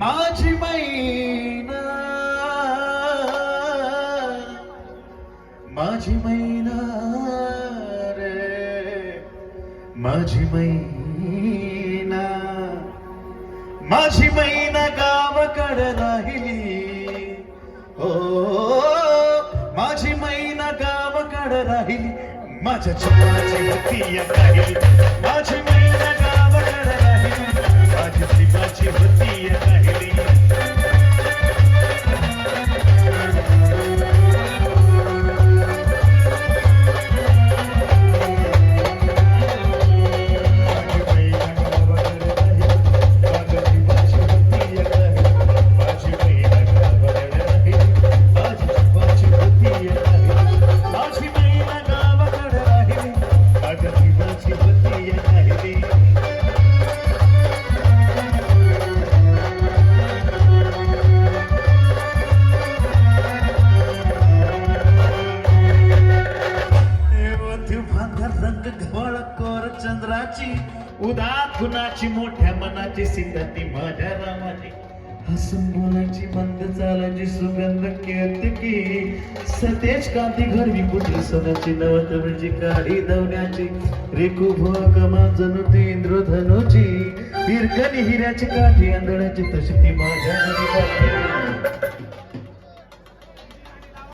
माझी मैना माझी मैना रे माझी मैना माझी मैना गावाकडे राहिली हो माझी मैना गावाकडे राहिली माझ्या चिमाची होती या राहिली माझी मैना गावाकडे राहिली माझी चिमाची होती या राहिली चंद्राची उदात गुणाची मोठ्या मनाची सीताती माझ्या रामाची हसून बोलायची मंद चालायची सुगंध केतकी सतेज कांती घरवी कुठली सोन्याची नवतवळची काळी दवण्याची रेखू भोकमा जणू ती इंद्रधनुची हिरकणी हिऱ्याची काठी आंधळ्याची तशी ती माझ्या